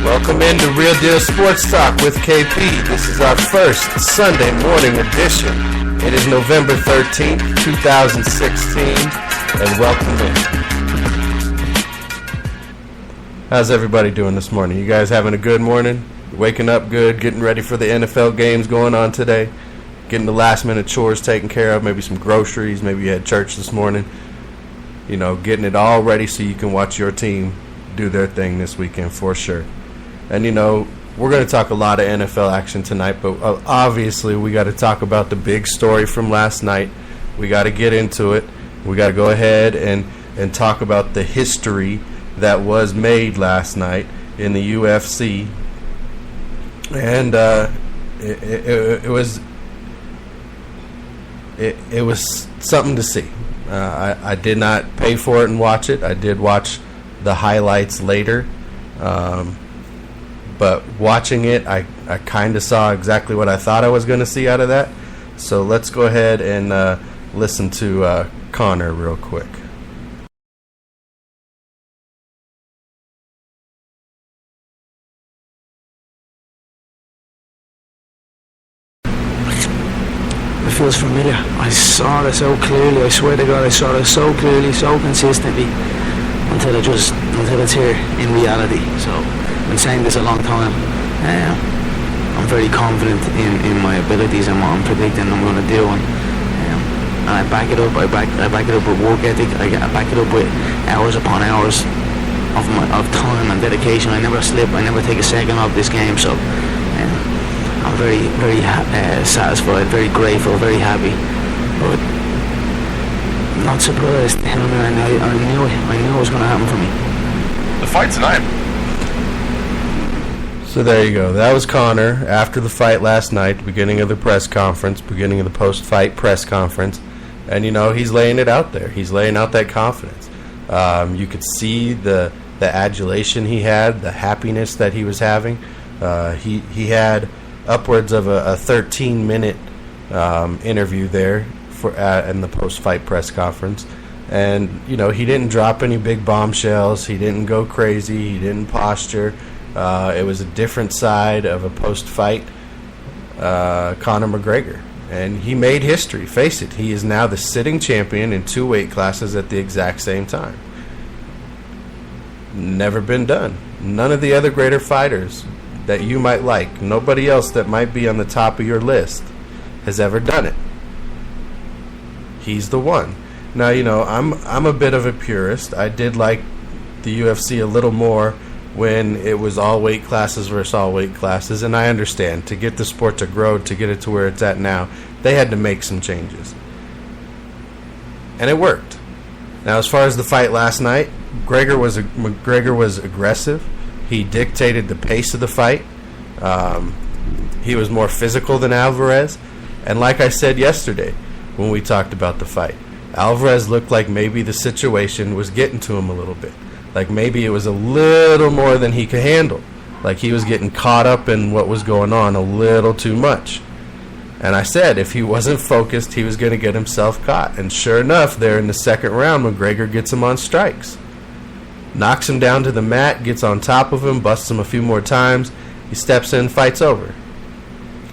Welcome into Real Deal Sports Talk with KP. This is our first Sunday morning edition. It is November 13th, 2016, and welcome in. How's everybody doing this morning? You guys having a good morning? Waking up good, getting ready for the NFL games going on today, getting the last minute chores taken care of, maybe some groceries, maybe you had church this morning. You know, getting it all ready so you can watch your team do their thing this weekend for sure. And, you know, we're going to talk a lot of NFL action tonight, but obviously we got to talk about the big story from last night. We got to get into it. We got to go ahead and talk about the history that was made last night in the UFC. And it was something to see. I did not pay for it and watch it. I did watch the highlights later. But watching it, I kind of saw exactly what I thought I was going to see out of that. So let's go ahead and listen to Connor real quick. It feels familiar. I saw it so clearly. I swear to God, I saw it so clearly, so consistently, until it's here in reality. So I've been saying this a long time. I'm very confident in my abilities and what I'm predicting I'm going to do, and I back it up. I back it up with work ethic. I back it up with hours upon hours of time and dedication. I never slip. I never take a second off this game. So I'm very, very satisfied, very grateful, very happy, but not surprised. I knew it was going to happen for me. The fight tonight. So there you go. That was Connor after the fight last night, beginning of the press conference, beginning of the post-fight press conference. And, you know, he's laying it out there. He's laying out that confidence. You could see the adulation he had, the happiness that he was having. He had upwards of a 13-minute interview there in the post-fight press conference. And, you know, he didn't drop any big bombshells. He didn't go crazy. He didn't posture. It was a different side of a post-fight Conor McGregor. And he made history. Face it, he is now the sitting champion in 2 weight classes at the exact same time. Never been done. None of the other greater fighters that you might like, nobody else that might be on the top of your list has ever done it. He's the one. Now, you know, I'm a bit of a purist. I did like the UFC a little more when it was all weight classes versus all weight classes, and I understand, to get the sport to grow, to get it to where it's at now, they had to make some changes. And it worked. Now, as far as the fight last night, McGregor was aggressive. He dictated the pace of the fight. He was more physical than Alvarez. And like I said yesterday when we talked about the fight, Alvarez looked like maybe the situation was getting to him a little bit. Like maybe it was a little more than he could handle. Like he was getting caught up in what was going on a little too much. And I said if he wasn't focused, he was going to get himself caught. And sure enough, there in the second round, McGregor gets him on strikes. Knocks him down to the mat, gets on top of him, busts him a few more times. He steps in, fight's over.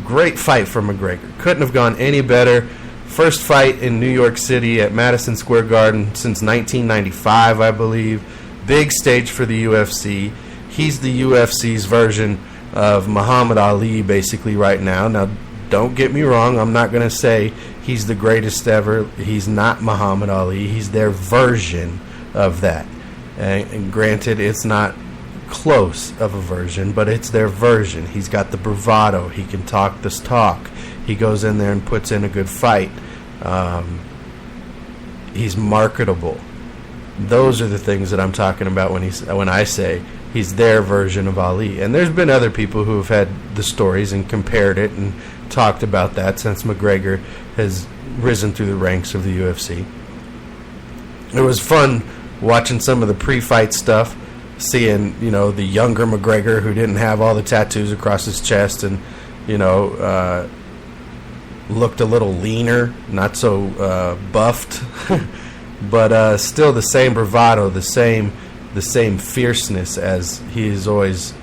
Great fight for McGregor. Couldn't have gone any better. First fight in New York City at Madison Square Garden since 1995, I believe. Big stage for the UFC. He's the UFC's version of Muhammad Ali basically right now. Now, don't get me wrong. I'm not going to say he's the greatest ever. He's not Muhammad Ali. He's their version of that. And granted, it's not close of a version, but it's their version. He's got the bravado. He can talk this talk. He goes in there and puts in a good fight. He's marketable. Those are the things that I'm talking about when I say he's their version of Ali. And there's been other people who have had the stories and compared it and talked about that since McGregor has risen through the ranks of the UFC. It was fun watching some of the pre-fight stuff, seeing, you know, the younger McGregor who didn't have all the tattoos across his chest and, you know, looked a little leaner, not so buffed. But still the same bravado, the same fierceness as he has always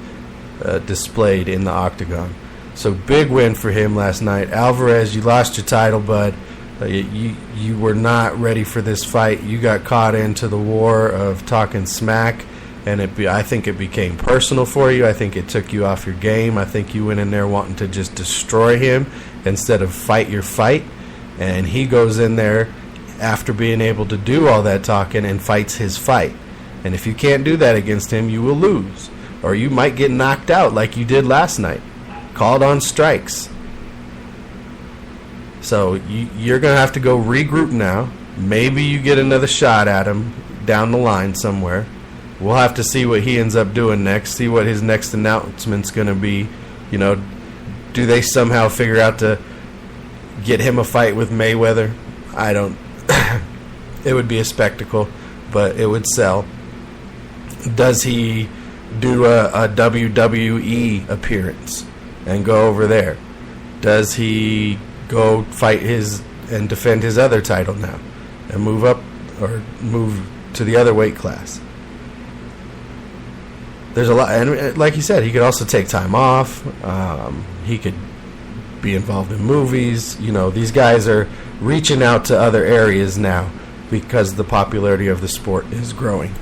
displayed in the octagon. So big win for him last night. Alvarez, you lost your title, bud. You were not ready for this fight. You got caught into the war of talking smack, and I think it became personal for you. I think it took you off your game. I think you went in there wanting to just destroy him instead of fight your fight. And he goes in there after being able to do all that talking and fights his fight. And if you can't do that against him, you will lose. Or you might get knocked out like you did last night. Called on strikes. So you're going to have to go regroup now. Maybe you get another shot at him down the line somewhere. We'll have to see what he ends up doing next. See what his next announcement's going to be. You know, do they somehow figure out to get him a fight with Mayweather? I don't. It would be a spectacle, but it would sell. Does he do a WWE appearance and go over there? Does he go fight and defend his other title now and move up or move to the other weight class? There's a lot, and like you said, he could also take time off. He could be involved in movies. You know, these guys are reaching out to other areas now because the popularity of the sport is growing.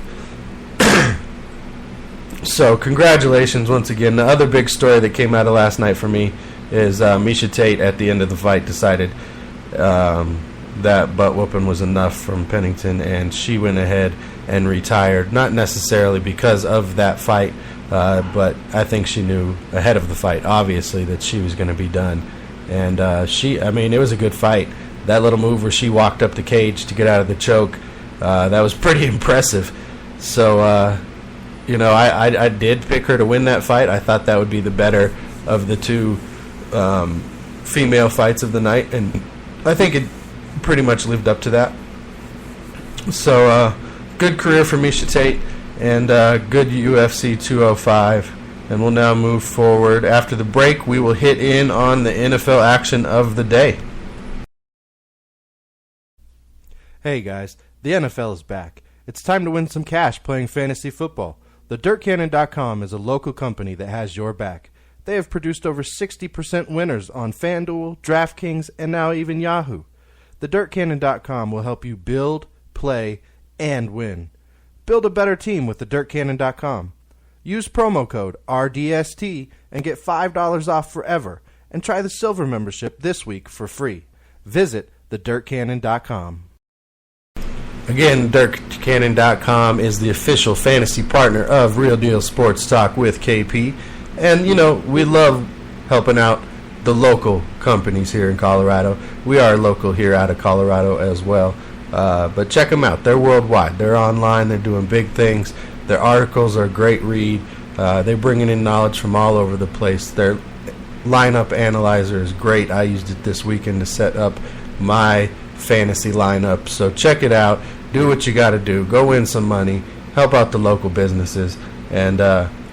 So congratulations once again. The other big story that came out of last night for me is Miesha Tate at the end of the fight decided that butt whooping was enough from Pennington, and she went ahead and retired. Not necessarily because of that fight, but I think she knew ahead of the fight, obviously, that she was going to be done. And it was a good fight. That little move where she walked up the cage to get out of the choke, that was pretty impressive. So, I did pick her to win that fight. I thought that would be the better of the two female fights of the night, and I think it pretty much lived up to that. So, good career for Miesha Tate, and good UFC 205. And we'll now move forward. After the break, we will hit in on the NFL action of the day. Hey guys, the NFL is back. It's time to win some cash playing fantasy football. TheDirtCannon.com is a local company that has your back. They have produced over 60% winners on FanDuel, DraftKings, and now even Yahoo. TheDirtCannon.com will help you build, play, and win. Build a better team with TheDirtCannon.com. Use promo code RDST and get $5 off forever. And try the Silver membership this week for free. Visit TheDirtCannon.com. Again, DirtCannon.com is the official fantasy partner of Real Deal Sports Talk with KP. And, we love helping out the local companies here in Colorado. We are local here out of Colorado as well. But check them out. They're worldwide. They're online. They're doing big things. Their articles are a great read. They're bringing in knowledge from all over the place. Their lineup analyzer is great. I used it this weekend to set up my fantasy lineup. So check it out. Do what you got to do. Go win some money. Help out the local businesses. And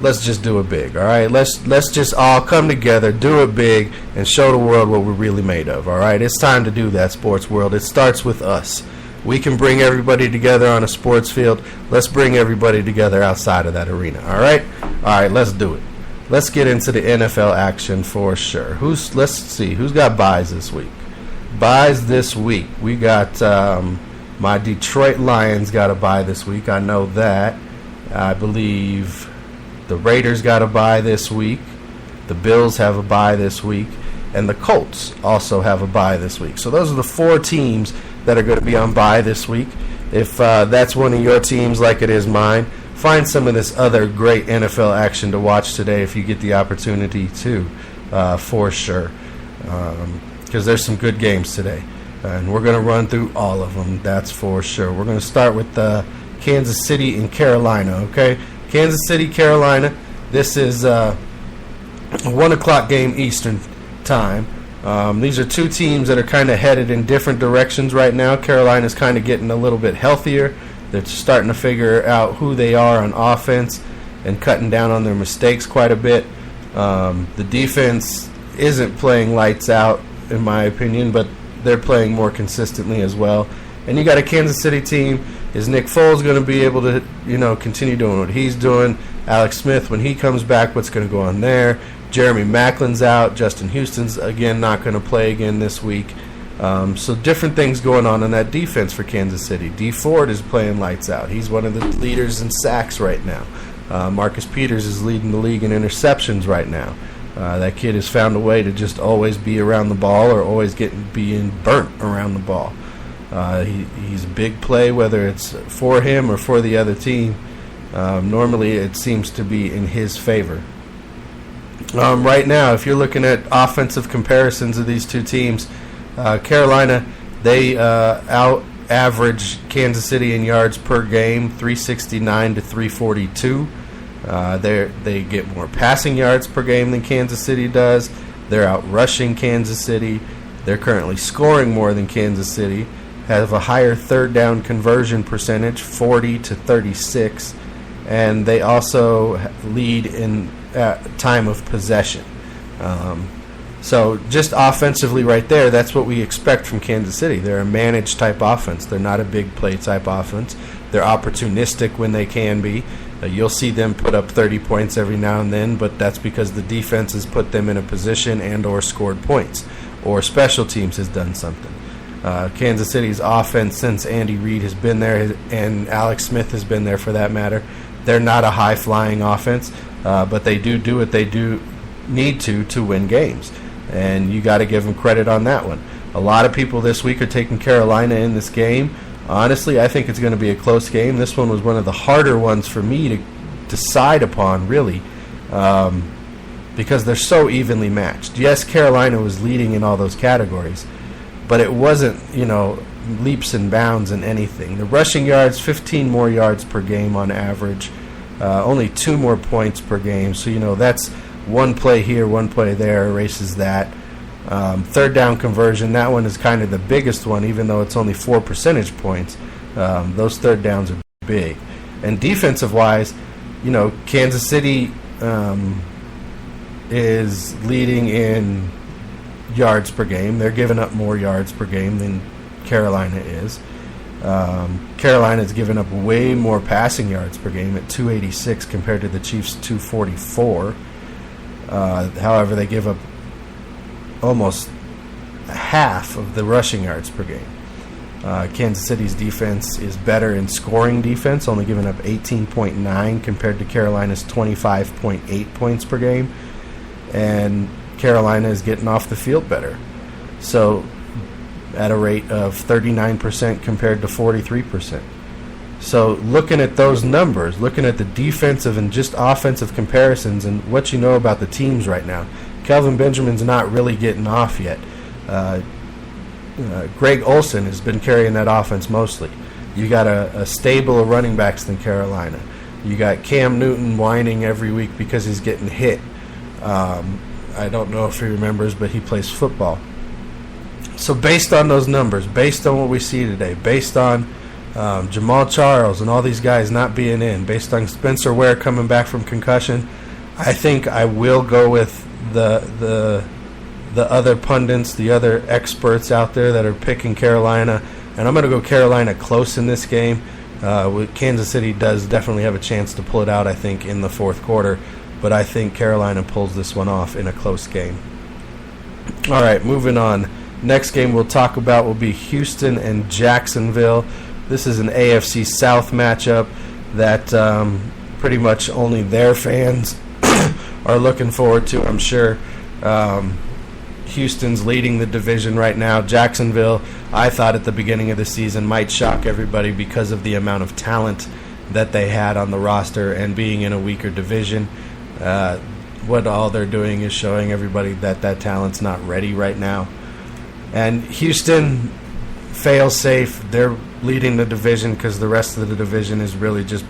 let's just do it big, all right? Let's just all come together, do it big, and show the world what we're really made of, all right? It's time to do that, sports world. It starts with us. We can bring everybody together on a sports field. Let's bring everybody together outside of that arena, all right? All right, let's do it. Let's get into the NFL action for sure. Let's see, who's got buys this week? Buys this week. We got my Detroit Lions got a bye this week. I know that. I believe the Raiders got a bye this week. The Bills have a bye this week. And the Colts also have a bye this week. So those are the four teams that are going to be on bye this week. If that's one of your teams like it is mine, find some of this other great NFL action to watch today if you get the opportunity to, for sure. Because there's some good games today. And we're going to run through all of them, that's for sure. We're going to start with Kansas City and Carolina, okay? Kansas City, Carolina. This is a 1 o'clock game Eastern time. These are two teams that are kind of headed in different directions right now. Carolina's kind of getting a little bit healthier. They're starting to figure out who they are on offense and cutting down on their mistakes quite a bit. The defense isn't playing lights out, in my opinion, but they're playing more consistently as well. And you got a Kansas City team Is Nick Foles going to be able to, continue doing what he's doing? Alex Smith, when he comes back, what's going to go on there? Jeremy Macklin's out. Justin Houston's, again, not going to play again this week. So different things going on in that defense for Kansas City. Dee Ford is playing lights out. He's one of the leaders in sacks right now. Marcus Peters is leading the league in interceptions right now. That kid has found a way to just always be around the ball or always being burnt around the ball. He's a big play, whether it's for him or for the other team. Normally it seems to be in his favor. Right now, if you're looking at offensive comparisons of these two teams, Carolina, they out-average Kansas City in yards per game, 369 to 342. They get more passing yards per game than Kansas City does. They're out-rushing Kansas City. They're currently scoring more than Kansas City. Have a higher third down conversion percentage, 40 to 36. And they also lead in time of possession. So just offensively right there, that's what we expect from Kansas City. They're a managed type offense. They're not a big play type offense. They're opportunistic when they can be. You'll see them put up 30 points every now and then, but that's because the defense has put them in a position and or scored points, or special teams has done something. Kansas City's offense, since Andy Reid has been there and Alex Smith has been there for that matter, they're not a high-flying offense, but they do what they do need to win games. And you got to give them credit on that one. A lot of people this week are taking Carolina in this game. Honestly, I think it's going to be a close game. This one was one of the harder ones for me to decide upon, really, because they're so evenly matched. Yes, Carolina was leading in all those categories, but it wasn't, leaps and bounds in anything. The rushing yards, 15 more yards per game on average, only 2 more points per game. So, that's one play here, one play there, erases that. Third down conversion, that one is kind of the biggest one, even though it's only 4 percentage points. Those third downs are big. And defensive-wise, Kansas City is leading in yards per game. They're giving up more yards per game than Carolina is. Carolina's given up way more passing yards per game at 286 compared to the Chiefs' 244. However, they give up almost half of the rushing yards per game. Kansas City's defense is better in scoring defense, only giving up 18.9 compared to Carolina's 25.8 points per game. And Carolina is getting off the field better. So at a rate of 39% compared to 43%. So looking at those numbers, looking at the defensive and just offensive comparisons and what you know about the teams right now, Kelvin Benjamin's not really getting off yet. Greg Olsen has been carrying that offense mostly. You got a stable of running backs than Carolina. You got Cam Newton whining every week because he's getting hit. I don't know if he remembers, but he plays football. So based on those numbers, based on what we see today, based on Jamal Charles and all these guys not being in, based on Spencer Ware coming back from concussion, I think I will go with the other pundits, the other experts out there that are picking Carolina, and I'm going to go Carolina close in this game. Kansas City does definitely have a chance to pull it out, I think, in the fourth quarter, but I think Carolina pulls this one off in a close game. All right, moving on. Next game we'll talk about will be Houston and Jacksonville. This is an AFC South matchup that pretty much only their fans are looking forward to, I'm sure. Houston's leading the division right now. Jacksonville, I thought at the beginning of the season, might shock everybody because of the amount of talent that they had on the roster and being in a weaker division. What all they're doing is showing everybody that that talent's not ready right now. And Houston, fail safe. They're leading the division because the rest of the division is really just